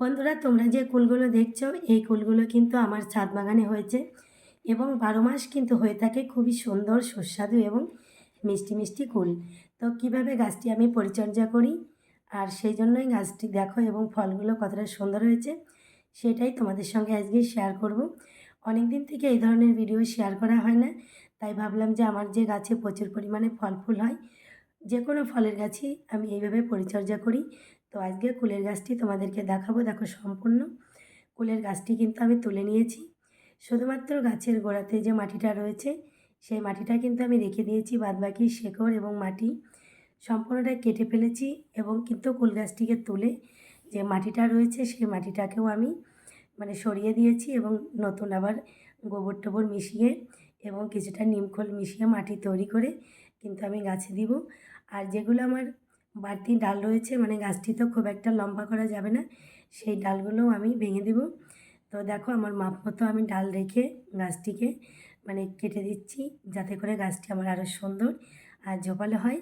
বন্ধুরা, তোমরা যে কুলগুলো দেখছো এই কুলগুলো কিন্তু আমার ছাদ বাগানে হয়েছে এবং 12 মাস কিন্তু হয়ে থাকে। খুবই সুন্দর সুস্বাদু এবং মিষ্টি মিষ্টি কুল। তো কিভাবে গাছটি আমি পরিচর্যা করি আর সেই জন্যই গাছটি দেখো এবং ফলগুলো কতটা সুন্দর হয়েছে সেটাই তোমাদের সঙ্গে আজকে শেয়ার করব। অনেক দিন থেকে এই ধরনের ভিডিও শেয়ার করা হয় না, তাই ভাবলাম যে আমার যে গাছে প্রচুর পরিমাণে ফল ফুল হয়, যে কোনো ফলের গাছই আমি এইভাবে পরিচর্যা করি। তো আজকে কুলের গাছটি তোমাদেরকে দেখাবো। দেখো, সম্পূর্ণ কুলের গাছটি কিন্তু আমি তুলে নিয়েছি। শুধুমাত্র গাছের গোড়াতে যে মাটিটা রয়েছে সেই মাটিটা কিন্তু আমি রেখে দিয়েছি, বাদবাকি শেকড় এবং মাটি সম্পূর্ণটা কেটে ফেলেছি এবং কিন্তু কুল গাছটিকে তুলে যে মাটিটা রয়েছে সেই মাটিটাকেও আমি সরিয়ে দিয়েছি এবং নতুন আবার গোবর টোবর মিশিয়ে এবং কিছুটা নিমখোল মিশিয়ে মাটি তৈরি করে কিন্তু আমি গাছে দিব। আর যেগুলো আমার বাড়তি ডাল রয়েছে, গাছটি তো খুব একটা লম্বা করা যাবে না, সেই ডালগুলোও আমি ভেঙে দিব। তো দেখো, আমার মাপ মতো আমি ডাল রেখে গাছটিকে কেটে দিচ্ছি, যাতে করে গাছটি আমার আরও সুন্দর আর ঝোপালো হয়।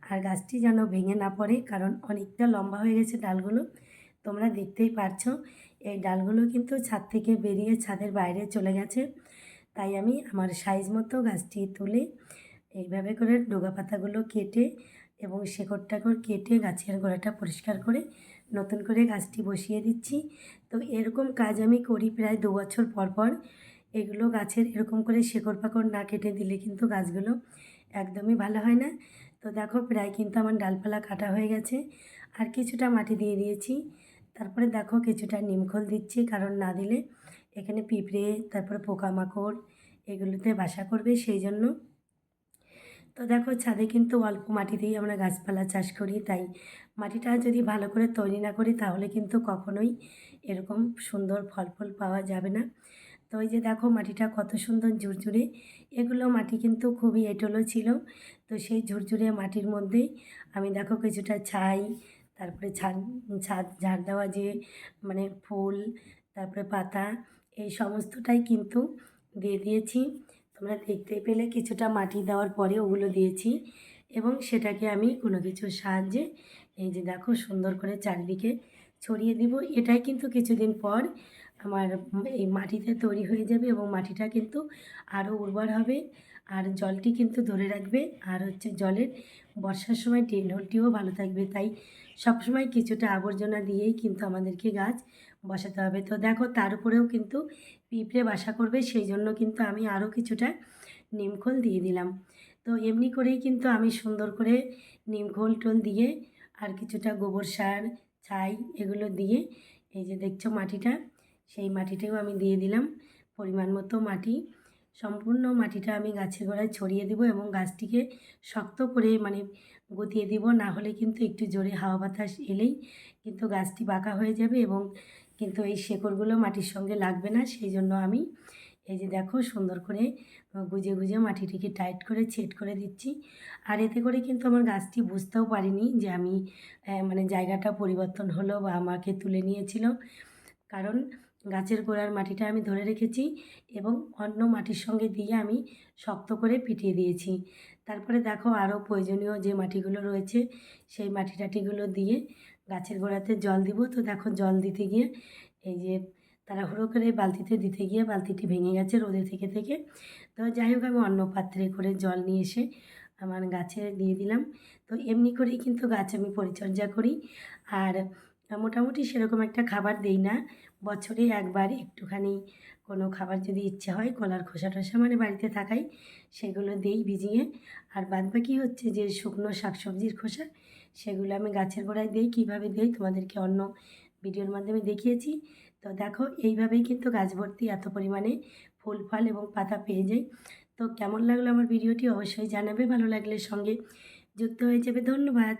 আর গাছটি যেন ভেঙে না পড়ে, কারণ অনেকটা লম্বা হয়ে গেছে ডালগুলো, তোমরা দেখতেই পারছো। এই ডালগুলো কিন্তু ছাদ থেকে বেরিয়ে ছাদের বাইরে চলে গেছে, তাই আমি আমার সাইজ মতো গাছটি তুলে এইভাবে করে ডোগা পাতাগুলো কেটে এবং শেকড় টেকড় কেটে গাছের গোড়াটা পরিষ্কার করে নতুন করে গাছটি বসিয়ে দিচ্ছি। তো এরকম কাজ আমি করি প্রায় 2 বছর পর পর। এগুলো গাছের এরকম করে শেকড় পাকড় না কেটে দিলে কিন্তু গাছগুলো একদমই ভালো হয় না। তো দেখো, প্রায় কিন্তু আমার ডালপালা কাটা হয়ে গেছে, আর কিছুটা মাটি দিয়ে দিয়েছি। তারপরে দেখো, কিছুটা নিমখোল দিচ্ছি, কারণ না দিলে এখানে পিঁপড়ে তারপরে পোকামাকড় এগুলোতে বাসা করবে, সেই জন্য। তো দেখো, ছাদে কিন্তু অল্প মাটিতেই আমরা গাছপালা চাষ করি, তাই মাটিটা যদি ভালো করে তৈরি না করি তাহলে কিন্তু কখনোই এরকম সুন্দর ফল ফুল পাওয়া যাবে না। তো ওই যে দেখো, মাটিটা কত সুন্দর ঝুরঝুরে। এগুলো মাটি কিন্তু খুবই এঁটেলো ছিল। তো সেই ঝুরঝুরে মাটির মধ্যেই আমি দেখো কিছুটা ছাই, তারপরে ছাদ ছাদ ঝাড় দেওয়া যে ফুল, তারপরে পাতা, এই সমস্তটাই কিন্তু দিয়ে দিয়েছি। তোমরা দেখতে পেলে কিছুটা মাটি দেওয়ার পরে ওগুলো দিয়েছি এবং সেটাকে আমি কোনো কিছুর সাহায্যে এই যে দেখো সুন্দর করে চারিদিকে ছড়িয়ে দিব। এটাই কিন্তু কিছুদিন পর আমার এই মাটিতে তৈরি হয়ে যাবে এবং মাটিটা কিন্তু আরও উর্বর হবে আর জলটি কিন্তু ধরে রাখবে। আর হচ্ছে জলের বর্ষার সময় ড্রেন হোলটিও ভালো থাকবে, তাই সবসময় কিছুটা আবর্জনা দিয়েই কিন্তু আমাদেরকে গাছ বসাতে হবে। তো দেখো, তার উপরেও কিন্তু পিঁপড়ে বাসা করবে, সেই জন্য কিন্তু আমি আরও কিছুটা নিমখোল দিয়ে দিলাম। তো এমনি করেই কিন্তু আমি সুন্দর করে নিমখোল টোল দিয়ে আর কিছুটা গোবর সার, ছাই এগুলো দিয়ে এই যে দেখছো মাটিটা, সেই মাটিটাও আমি দিয়ে দিলাম পরিমাণ মতো মাটি। সম্পূর্ণ মাটিটা আমি গাছের গোড়ায় ছড়িয়ে দিব এবং গাছটিকে শক্ত করে গুঁতিয়ে দিব, না হলে কিন্তু একটু জোরে হাওয়া বাতাস এলেই কিন্তু গাছটি বাঁকা হয়ে যাবে এবং কিন্তু এই শেকড়গুলো মাটির সঙ্গে লাগবে না। সেই জন্য আমি এই যে দেখো সুন্দর করে গুজে গুজে মাটিটিকে টাইট করে ছেদ করে দিচ্ছি। আর এতে করে কিন্তু আমার গাছটি বুঝতেও পারিনি যে আমি জায়গাটা পরিবর্তন হলো বা আমাকে তুলে নিয়েছিল, কারণ গাছের গোড়ার মাটিটা আমি ধরে রেখেছি এবং অন্য মাটির সঙ্গে দিয়ে আমি শক্ত করে পিটিয়ে দিয়েছি। তারপরে দেখো, আরও প্রয়োজনীয় যে মাটিগুলো রয়েছে সেই মাটি টাটিগুলো দিয়ে গাছের গোড়াতে জল দিব। তো দেখো, জল দিতে গিয়ে এই যে তাড়াহুড়ো করে বালতিতে দিতে গিয়ে বালতিটি ভেঙে গেছে রোদে থেকে থেকে। তো যাই হোক, আমি অন্য পাত্রে করে জল নিয়ে এসে আমার গাছে দিয়ে দিলাম। তো এমনি করেই কিন্তু গাছ আমি পরিচর্যা করি। আর মোটামুটি সেরকম একটা খাবার দেই না, বছরে একবার একটুখানি কোনো খাবার যদি ইচ্ছে হয়, কলার খোসা টোসা বাড়িতে থাকাই সেগুলো দেই ভিজিয়ে। আর বাদবাকি হচ্ছে যে শুকনো শাকসবজির খোসা, সেগুলো আমি গাছের গোড়ায় দিই। কীভাবে দিই তোমাদেরকে অন্য ভিডিওর মাধ্যমে দেখিয়েছি। তো দেখো, এইভাবেই কিন্তু গাছ ভর্তি এত পরিমাণে ফুল ফল এবং পাতা পেয়ে যাই। তো কেমন লাগলো আমার ভিডিওটি অবশ্যই জানাবে, ভালো লাগলে সঙ্গে যুক্ত হয়ে যাবে। ধন্যবাদ।